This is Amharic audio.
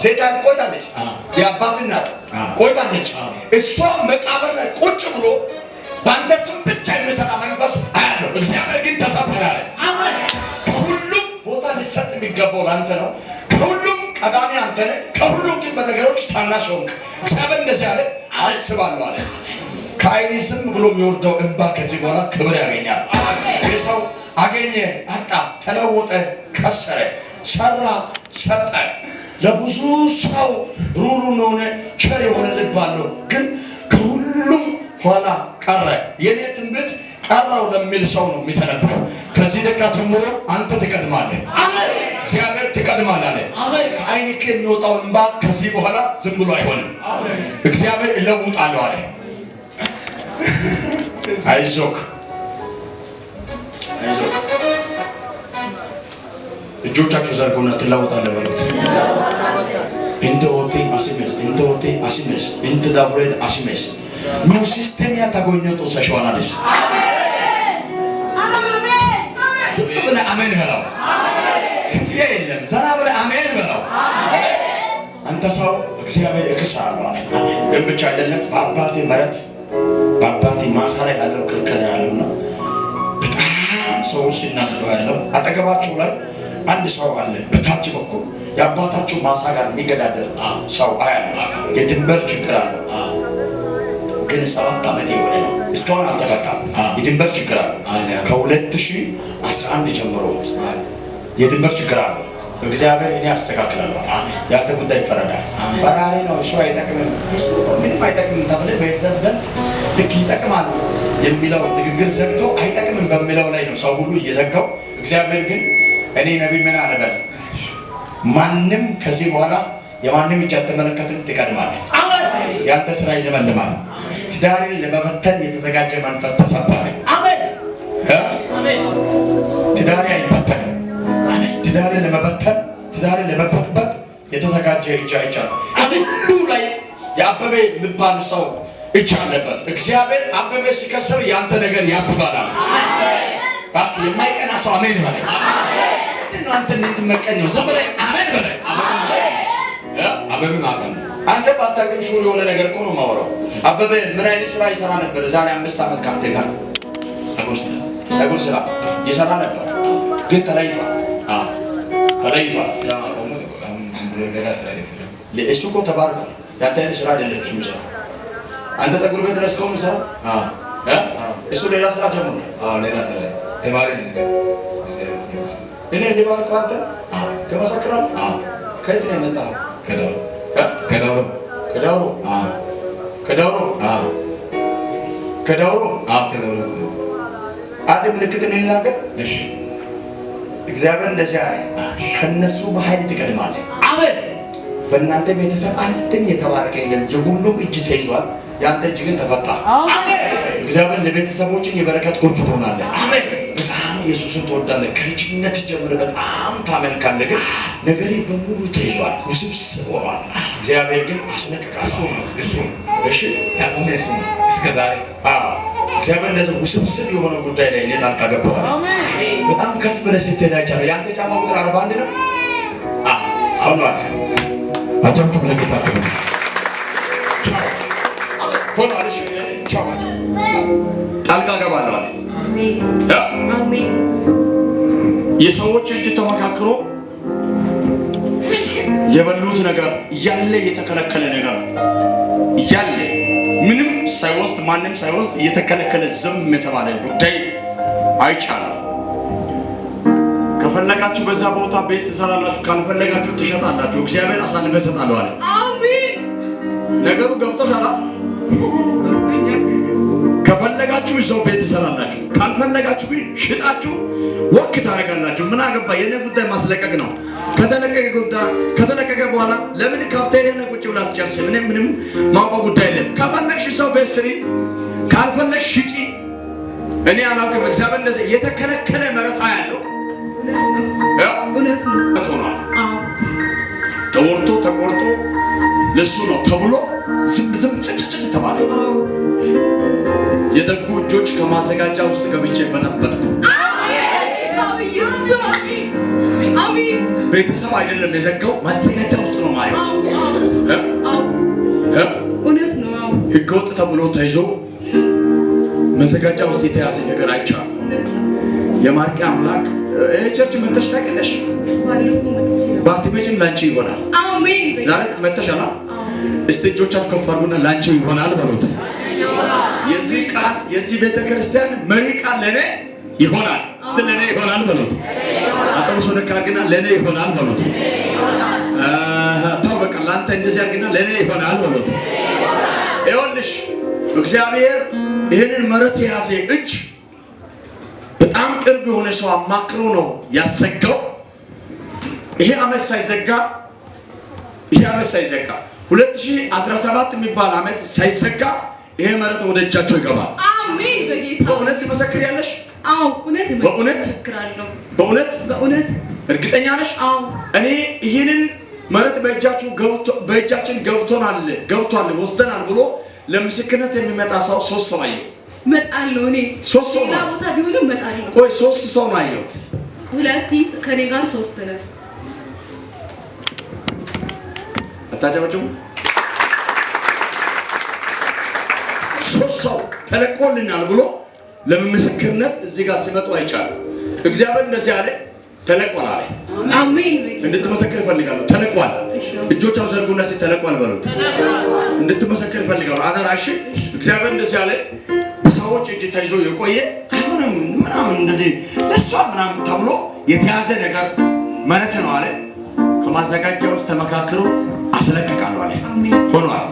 ሴጣን ቆይታለች የአባትና ቆይታለች እሷ መቃብር ላይ ቁጭ ብሎ ባንተ ስም ብቻ የሚሰራ መንፈስ አያለው እግዚአብሔር ግን ተሰበረ አሜን ከሁሉም ቦታ ሊሰጥ የሚገባው ላንተ ነው ከሁሉም ቀዳሚ አንተ ነህ ከሁሉም ግን በነገሮች ታናሽ ሆንክ እግዚአብሔር እንደዚህ አለ አስባለሁ አለ ከአይኔ ዝም ብሎ የሚወርደው እንባ ከዚህ በኋላ ክብር ያገኛል የሰው አገኘ አጣ ተለወጠ ከሰረ ሰራ ሰጠ ለብዙ ሰው ሩሩ ነው ቸር የሆነ ልብ አለው ግን ከሁሉም ኋላ ቀረ የኔ ትንቢት ቀራው ለሚል ሰው ነው የሚተነበየው ከዚህ ደቂቃ ጀምሮ አንተ ትቀድማለህ አሜን እግዚአብሔር ትቀድማለህ አሜን ከአይንህ የሚወጣው እንባ ከዚህ በኋላ ዝም ብሎ አይሆንም አሜን እግዚአብሔር ይለውጣል አለ አይዞክ እጆቻችሁ ዘርጉና ትለውጣለህ በሉት እንደ ኦቴ አሲሜስ እንደ ዳፍሬድ አሲሜስ ኒው ሲስተም ያታጎኘው ሰሽዋናለሽ አሜን ዝም ብለህ አሜን በለው ክፍያ የለም ዘና ብለህ አሜን በለው አንተ ሰው እግዚአብሔር እከሳለሁ አለ ግን ብቻ አይደለም በአባቴ መረት በአባቴ ማሳ ላይ ያለው ክርክር ያለውና በጣም ሰው ሲናገሩ ያለው አጠገባቸው ላይ አንድ ሰው አለ በታች በኩል የአባታቸው ማሳ ጋር የሚገዳደር ሰው አያለ የድንበር ችግር አለ ግን 7 ዓመት የሆነ ነው እስካሁን አልተፈታም የድንበር ችግር አለ ከ2011 ጀምሮ የድንበር ችግር አለ እግዚአብሔር እኔ አስተካክላለሁ ያንተ ጉዳይ ይፈረዳል በራሪ ነው እሱ አይጠቅምም እሱ ምንም አይጠቅምም ተብለ በቤተሰብ ዘንድ ልክ ይጠቅማል የሚለው ንግግር ዘግቶ አይጠቅምም በሚለው ላይ ነው ሰው ሁሉ እየዘጋው እግዚአብሔር ግን እኔ ነብይ ምን አለበል ማንንም ከዚህ በኋላ የማንንም እጅ አትመለከትም ትቀድማለህ አሜን ያንተ ስራ ይለመልማል ትዳርን ለመበተን የተዘጋጀ መንፈስ ተሰበረ አሜን አሜን ትዳር አይበተንም ትዳርን ለመበተን ትዳርን ለመበጥበጥ የተዘጋጀ እጅ አይቻል ሁሉ ላይ የአበበ ልባን ሰው እጅ አለበት እግዚአብሔር አበበ ሲከሰር ያንተ ነገር ያብባል አሜን ባክ የማይቀና ሰው አሜን ማለት አሜን አንተ እንት መቀኘው ዝም ብለህ አሜን በለህ አበበ ማቀም አንተ ባታገኝ ሹር የሆነ ነገር እኮ ነው ማወራው አበበ ምን አይነት ስራ ይሰራ ነበር ዛሬ 5 ዓመት ካንተ ጋር ጸጉር ስራ ይሰራ ነበር ግን ተለይቷል ተለይቷል ሰላም አቆሙ ሌላ ስራ ይሰራል ለእሱ እኮ ተባረከ ያንተ ስራ አይደለም እሱ ይሰራ አንተ ጸጉር ቤት ድረስ ቆም ይሰራ እሱ ሌላ ስራ ጀምሮ ሌላ ስራ ተማሪ ነው እኔ እንደባረከው አንተ ተመሰክራለህ ከየት ነው የመጣው ከዳውሮ አንድ ምልክት እንናገር እሺ እግዚአብሔር እንደዚህ አለ ከነሱ በኃይል ትቀድማለህ አሜን በእናንተ ቤተሰብ አንተም የተባረከ የለም የሁሉም እጅ ተይዟል ያንተ እጅ ግን ተፈታ አሜን እግዚአብሔር ለቤተሰቦችን የበረከት ቁርጥ ትሆናለህ አሜን በጣም ኢየሱስን ትወዳለህ ከልጅነት ጀምሮ በጣም ታመልካለህ ግን ነገሬ በሙሉ ተይዟል ውስብስብ ሆኗል እግዚአብሔር ግን አስነቀቃሱ እሱ እሺ ያቆመስ እስከ ዛሬ እግዚአብሔር ለዚህ ውስብስብ የሆነ ጉዳይ ላይ እኔ ጣልቃ ገባሁ አሜን በጣም ከፍ ብለህ ስትሄድ አይቻለሁ ያንተ ጫማ ቁጥር 41 ነው አሁን አጫምቱ ለጌታ ክብር ሆኖ አለሽ ቻው ጣልቃ ገባለሁ አሜን አሜን የሰዎች እጅ ተመካክሮ የበሉት ነገር እያለ የተከለከለ ነገር እያለ ምንም ሳይወስድ ማንንም ሳይወስድ የተከለከለ ዝም የተባለ ጉዳይ አይቻልም ከፈለጋችሁ በዛ ቦታ ቤት ትሰራላችሁ ካልፈለጋችሁ ትሸጣላችሁ እግዚአብሔር አሳልፈ ይሰጣል አለ አሜን ነገሩ ገብቶሻል ከፈለጋችሁ እዛው ቤት ትሰራላችሁ ካልፈለጋችሁ ግን ሽጣችሁ ወክ ታረጋላችሁ ምን አገባ የኔ ጉዳይ ማስለቀቅ ነው ከተለቀቀ በኋላ ለምን ካፍቴሪያ ላይ ቁጭ ብላ ትጨርስ ምንም ማውቀው ጉዳይ የለም ከፈለግሽ ሰው ቤት ስሪ ካልፈለግሽ ሽጪ እኔ አላውቅም እግዚአብሔር እንደዚህ የተከለከለ መረጣ ያለው ተቆርጦ ለሱ ነው ተብሎ ዝም ጭጭጭ ተባለ የደጉ እጆች ከማዘጋጃ ውስጥ ገብቼ በጠበጥኩ አሜን ኢየሱስ አሜን አሜን። ቤተሰብ አይደለም የዘጋው ማዘጋጃ ውስጥ ነው ማየው። እውነት ነው። ህገወጥ ተብሎ ተይዞ መዘጋጃ ውስጥ የተያዘ ነገር አይቻልም። የማርቂ አምላክ ቸርች መተሽ ታውቂያለሽ? ባትመጪም ላንቺ ይሆናል። አሜን። ዛሬ መተሻላ እስቲ እጆቻችሁ ከፍ አድርጉና ላንቺ ይሆናል በሉት። የዚህ ቃል የዚህ ቤተክርስቲያን መሪ ቃል ለኔ ይሆናል። እስቲ ለኔ ይሆናል በሉት። አጠብሶ ደካግና ለኔ ይሆናል በሉት። ታው በቃ ላንተ እንደዚህ አድርግና ለኔ ይሆናል በሉት። ይኸውልሽ እግዚአብሔር ይሄንን መሬት የያዘ እጅ በጣም ቅርብ የሆነ ሰው አማክሮ ነው ያሰጋው። ይሄ አመት ሳይዘጋ 2017 የሚባል አመት ሳይዘጋ ይሄ መሬት ወደ እጃቸው ይገባል። አሜን። በጌታ በእውነት ትመሰክሪያለሽ? አዎ እውነት በእውነት እመሰክራለሁ። በእውነት እርግጠኛ ነሽ? አዎ እኔ ይሄንን መሬት በእጃችን ገብቷል ወስደናል ብሎ ለምስክርነት የሚመጣ ሰው 3 ሰው አየሁ። እመጣለሁ። እኔ 3 ሰው ሌላ ቦታ ቢሆንም እመጣለሁ። ቆይ 3 ሰው ነው አየሁት። 2 ከኔ ጋር 3 ነን። አታጨበጭቡ። 3 ሰው ተለቆልናል ብሎ ለምስክርነት እዚህ ጋር ሲመጡ አይቻልም። እግዚአብሔር እንደዚህ አለ፣ ተለቋል አለ። አሜን። እንድትመሰክር እፈልጋለሁ። ተለቋል። እጆቻችሁ ዘርጉና እስቲ ተለቋል በሉት። እንድትመሰክር እፈልጋለሁ። አደራሽ እግዚአብሔር እንደዚህ አለ። በሰዎች እጅ ተይዞ የቆየ አይሆንም ምናምን እንደዚህ ለሷ ምናምን ተብሎ የተያዘ ነገር መሬት ነው አለ። ከማዘጋጃ ውስጥ ተመካክሮ አስለቅቃለሁ አለ። ሆኗል።